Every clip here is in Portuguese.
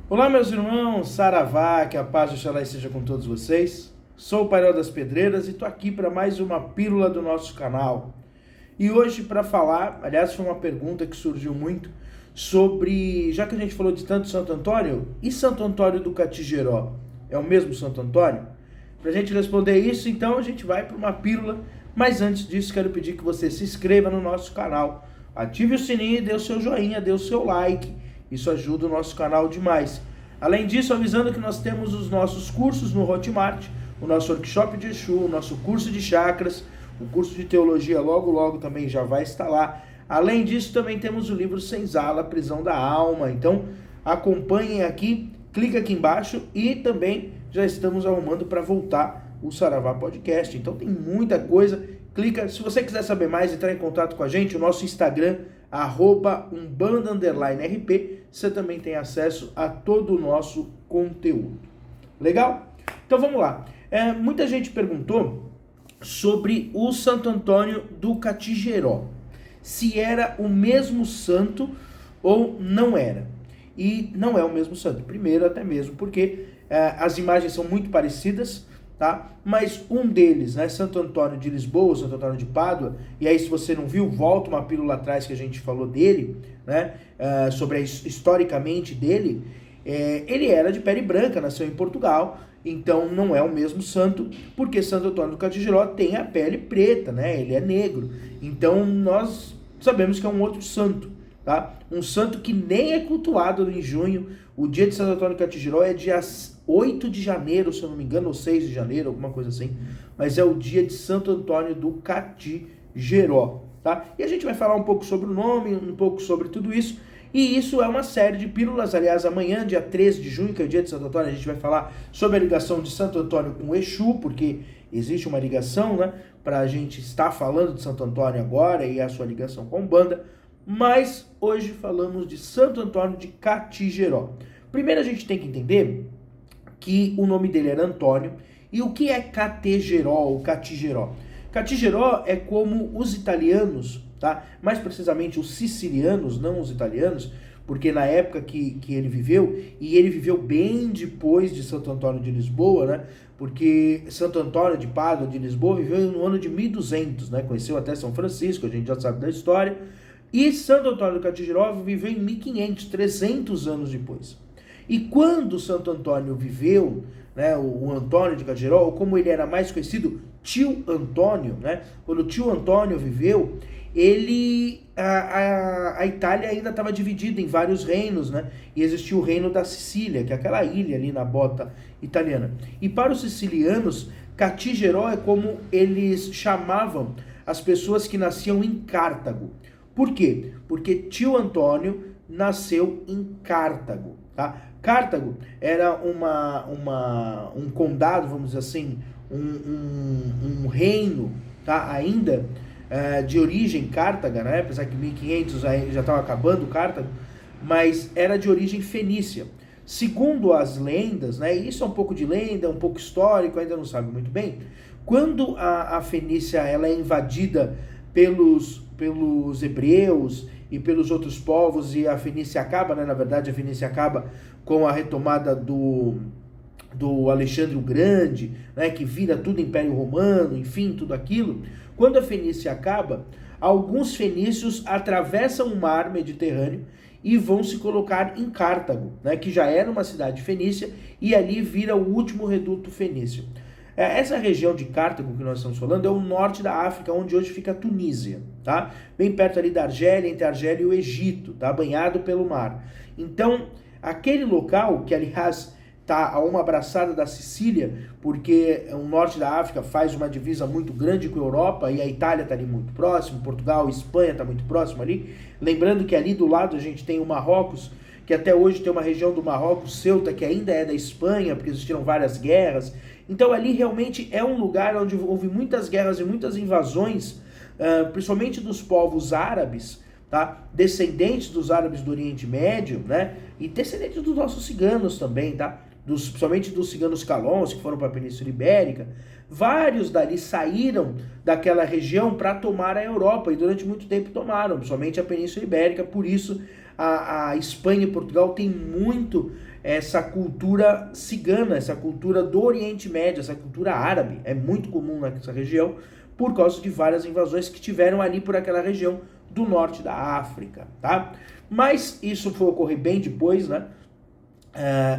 Olá, meus irmãos, saravá, que a paz de Xalá esteja com todos vocês. Sou o Painel das Pedreiras e estou aqui para mais uma pílula do nosso canal. E hoje para falar, aliás, foi uma pergunta que surgiu muito sobre, já que a gente falou de tanto Santo Antônio, e Santo Antônio do Catigeró? É o mesmo Santo Antônio? Para a gente responder isso, então a gente vai para uma pílula, mas antes disso quero pedir que você se inscreva no nosso canal, ative o sininho e dê o seu joinha, dê o seu like. Isso ajuda o nosso canal demais. Além disso, avisando que nós temos os nossos cursos no Hotmart, o nosso workshop de Exu, o nosso curso de chakras, o curso de teologia logo também já vai estar lá. Além disso, também temos o livro Senzala, Prisão da Alma. Então, acompanhem aqui, clica aqui embaixo e também já estamos arrumando para voltar o Saravá Podcast. Então, tem muita coisa. Clica, se você quiser saber mais, entrar em contato com a gente, o nosso Instagram, @umbanda_rp, você também tem acesso a todo o nosso conteúdo. Legal? Então vamos lá. Muita gente perguntou sobre o Santo Antônio do Catigeró, se era o mesmo santo ou não era. E não é o mesmo santo, primeiro até mesmo porque as imagens são muito parecidas, tá? Mas um deles, né, Santo Antônio de Lisboa, Santo Antônio de Pádua, e aí se você não viu, volta uma pílula atrás que a gente falou dele, né, sobre historicamente dele, ele era de pele branca, nasceu em Portugal, então não é o mesmo santo, porque Santo Antônio do Catigeró tem a pele preta, né, ele é negro, então nós sabemos que é um outro santo, tá? Um santo que nem é cultuado em junho. O dia de Santo Antônio do Catigeró é dia 8 de janeiro, se eu não me engano, ou 6 de janeiro, alguma coisa assim. Mas é o dia de Santo Antônio do Catigeró, tá? E a gente vai falar um pouco sobre o nome, um pouco sobre tudo isso. E isso é uma série de pílulas. Aliás, amanhã, dia 13 de junho, que é o dia de Santo Antônio, a gente vai falar sobre a ligação de Santo Antônio com o Exu, porque existe uma ligação, né? Para a gente estar falando de Santo Antônio agora e a sua ligação com a Umbanda. Mas hoje falamos de Santo Antônio de Catigeró. Primeiro a gente tem que entender que o nome dele era Antônio. E o que é Categeró ou Catigeró? Catigeró é como os italianos, tá? Mais precisamente os sicilianos, não os italianos, porque na época que ele viveu, e ele viveu bem depois de Santo Antônio de Lisboa, né? Porque Santo Antônio de Pádua de Lisboa viveu no ano de 1200, né? Conheceu até São Francisco, a gente já sabe da história. E Santo Antônio do Catigeró viveu em 1500, 300 anos depois. E quando Santo Antônio viveu, né, o Antônio de Catigeró, ou como ele era mais conhecido, Tio Antônio, né, quando o Tio Antônio viveu, a Itália ainda estava dividida em vários reinos, né, e existia o reino da Sicília, que é aquela ilha ali na bota italiana. E para os sicilianos, Catigeró é como eles chamavam as pessoas que nasciam em Cartago. Por quê? Porque Tio Antônio nasceu em Cartago, tá? Cartago era um condado, vamos dizer assim, um reino, tá? Ainda de origem cártaga, né? Apesar que 1500 já estava acabando Cartago, mas era de origem fenícia. Segundo as lendas, né? Isso é um pouco de lenda, um pouco histórico, ainda não sabe muito bem. Quando a Fenícia ela é invadida pelos hebreus e pelos outros povos, e a Fenícia acaba, né? Na verdade, a Fenícia acaba com a retomada do Alexandre o Grande, né? Que vira tudo Império Romano, enfim, tudo aquilo. Quando a Fenícia acaba, alguns fenícios atravessam o mar Mediterrâneo e vão se colocar em Cartago, né? Que já era uma cidade fenícia, e ali vira o último reduto fenício. Essa região de Cartago que nós estamos falando é o norte da África, onde hoje fica a Tunísia, tá? Bem perto ali da Argélia, entre a Argélia e o Egito, tá? Banhado pelo mar. Então, aquele local, que aliás está a uma abraçada da Sicília, porque o norte da África faz uma divisa muito grande com a Europa, e a Itália está ali muito próximo, Portugal, Espanha está muito próximo ali. Lembrando que ali do lado a gente tem o Marrocos, que até hoje tem uma região do Marrocos, Ceuta, que ainda é da Espanha, porque existiram várias guerras. Então ali realmente é um lugar onde houve muitas guerras e muitas invasões, principalmente dos povos árabes, tá? Descendentes dos árabes do Oriente Médio, né? E descendentes dos nossos ciganos também, tá? Principalmente dos ciganos calons, que foram para a Península Ibérica. Vários dali saíram daquela região para tomar a Europa, e durante muito tempo tomaram, principalmente a Península Ibérica. Por isso a Espanha e Portugal tem muito essa cultura cigana, essa cultura do Oriente Médio, essa cultura árabe, é muito comum nessa região, por causa de várias invasões que tiveram ali por aquela região do norte da África, tá? Mas isso foi ocorrer bem depois, né?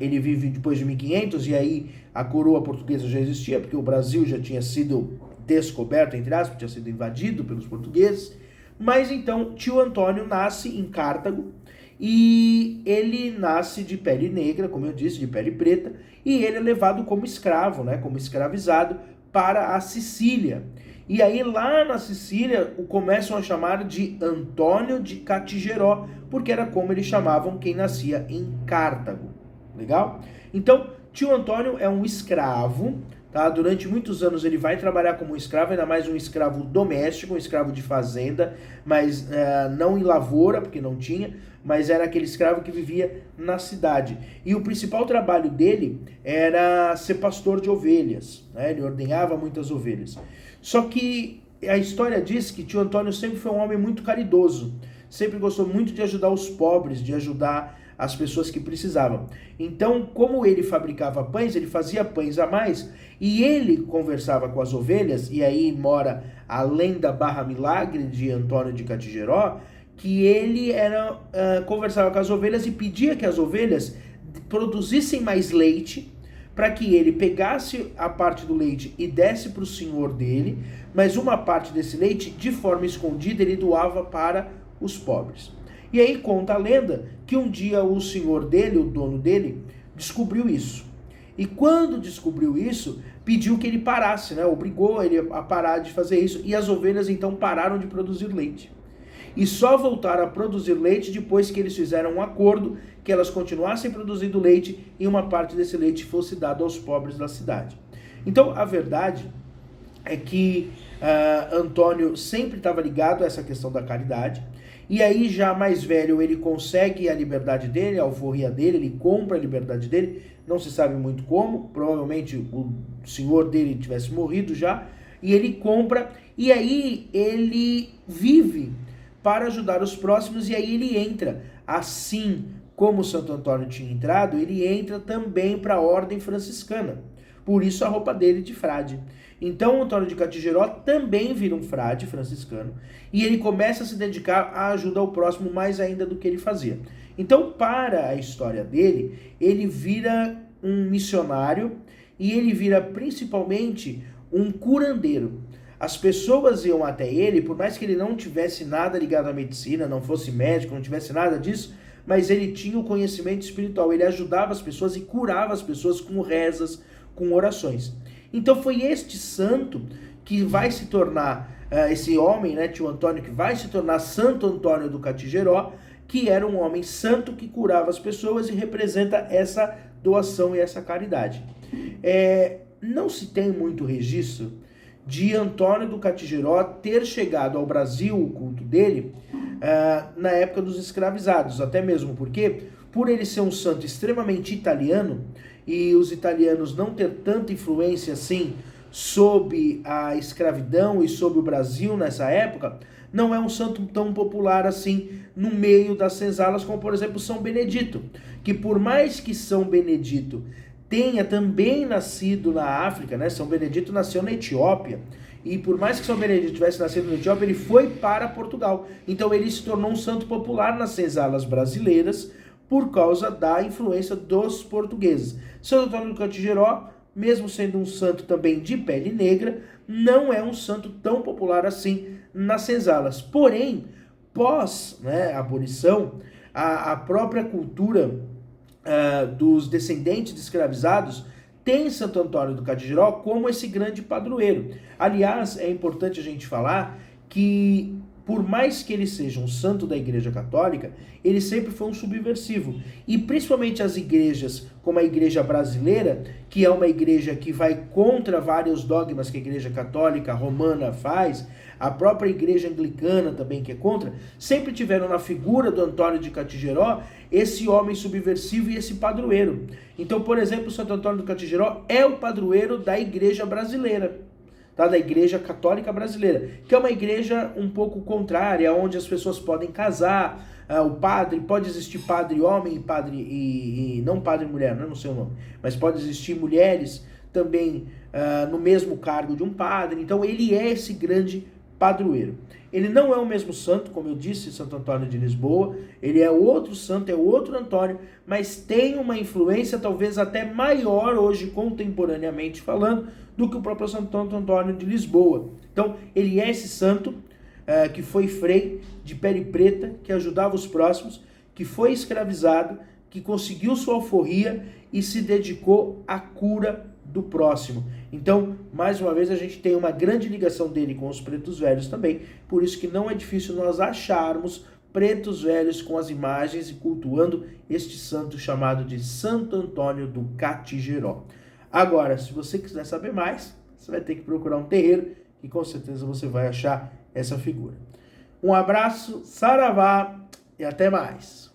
Ele vive depois de 1500 e aí a coroa portuguesa já existia, porque o Brasil já tinha sido descoberto, entre aspas, tinha sido invadido pelos portugueses. Mas então tio Antônio nasce em Cartago e ele nasce de pele negra, como eu disse, de pele preta, e ele é levado como escravo, né, como escravizado para a Sicília. E aí lá na Sicília o começam a chamar de Antônio de Catigeró, porque era como eles chamavam quem nascia em Cartago. Legal? Então, tio Antônio é um escravo, tá? Durante muitos anos ele vai trabalhar como escravo, ainda mais um escravo doméstico, um escravo de fazenda, mas não em lavoura, porque não tinha, mas era aquele escravo que vivia na cidade. E o principal trabalho dele era ser pastor de ovelhas, né? Ele ordenhava muitas ovelhas. Só que a história diz que tio Antônio sempre foi um homem muito caridoso, sempre gostou muito de ajudar os pobres, de ajudar as pessoas que precisavam. Então, como ele fabricava pães, ele fazia pães a mais, e ele conversava com as ovelhas, e aí mora a lenda barra milagre de Antônio de Catigeró, que ele conversava com as ovelhas e pedia que as ovelhas produzissem mais leite, para que ele pegasse a parte do leite e desse para o senhor dele, mas uma parte desse leite, de forma escondida, ele doava para os pobres. E aí conta a lenda que um dia o senhor dele, o dono dele, descobriu isso. E quando descobriu isso, pediu que ele parasse, né? Obrigou ele a parar de fazer isso. E as ovelhas então pararam de produzir leite. E só voltaram a produzir leite depois que eles fizeram um acordo que elas continuassem produzindo leite e uma parte desse leite fosse dado aos pobres da cidade. Então, a verdade é que Antônio sempre estava ligado a essa questão da caridade. E aí, já mais velho, ele consegue a liberdade dele, a alforria dele, ele compra a liberdade dele, não se sabe muito como, provavelmente o senhor dele tivesse morrido já, e ele compra, e aí ele vive para ajudar os próximos, e aí ele entra, assim como Santo Antônio tinha entrado, ele entra também para a ordem franciscana, por isso a roupa dele de frade. Então, Antônio de Catigeró também vira um frade franciscano e ele começa a se dedicar à ajuda ao próximo mais ainda do que ele fazia. Então, para a história dele, ele vira um missionário e ele vira principalmente um curandeiro. As pessoas iam até ele, por mais que ele não tivesse nada ligado à medicina, não fosse médico, não tivesse nada disso, mas ele tinha o conhecimento espiritual, ele ajudava as pessoas e curava as pessoas com rezas, com orações. Então foi este santo que vai se tornar, esse homem, né, tio Antônio, que vai se tornar Santo Antônio do Catigeró, que era um homem santo que curava as pessoas e representa essa doação e essa caridade. Não se tem muito registro de Antônio do Catigeró ter chegado ao Brasil, o culto dele, na época dos escravizados, até mesmo porque, por ele ser um santo extremamente italiano, e os italianos não ter tanta influência assim sobre a escravidão e sobre o Brasil nessa época, não é um santo tão popular assim no meio das senzalas como, por exemplo, São Benedito, que por mais que São Benedito tenha também nascido na África, né? São Benedito nasceu na Etiópia, e por mais que São Benedito tivesse nascido na Etiópia, ele foi para Portugal. Então ele se tornou um santo popular nas senzalas brasileiras, por causa da influência dos portugueses. Santo Antônio do Catigeró, mesmo sendo um santo também de pele negra, não é um santo tão popular assim nas senzalas. Porém, pós, né, a abolição, a própria cultura dos descendentes de escravizados tem Santo Antônio do Catigeró como esse grande padroeiro. Aliás, é importante a gente falar que, por mais que ele seja um santo da Igreja Católica, ele sempre foi um subversivo. E principalmente as igrejas, como a Igreja Brasileira, que é uma igreja que vai contra vários dogmas que a Igreja Católica Romana faz, a própria Igreja Anglicana também, que é contra, sempre tiveram na figura do Antônio de Catigeró esse homem subversivo e esse padroeiro. Então, por exemplo, Santo Antônio do Catigeró é o padroeiro da Igreja Brasileira. tá? Da Igreja Católica Brasileira, que é uma igreja um pouco contrária, onde as pessoas podem casar, o padre, pode existir padre homem e padre e não padre mulher, não sei o nome, mas pode existir mulheres também no mesmo cargo de um padre. Então ele é esse grande padroeiro. Ele não é o mesmo santo, como eu disse, Santo Antônio de Lisboa, ele é outro santo, é outro Antônio, mas tem uma influência talvez até maior hoje, contemporaneamente falando, do que o próprio Santo Antônio de Lisboa. Então, ele é esse santo que foi frei de pele preta, que ajudava os próximos, que foi escravizado, que conseguiu sua alforria e se dedicou à cura do próximo. Então, mais uma vez, a gente tem uma grande ligação dele com os pretos velhos também, por isso que não é difícil nós acharmos pretos velhos com as imagens e cultuando este santo chamado de Santo Antônio do Catigeró. Agora, se você quiser saber mais, você vai ter que procurar um terreiro e com certeza você vai achar essa figura. Um abraço, saravá e até mais!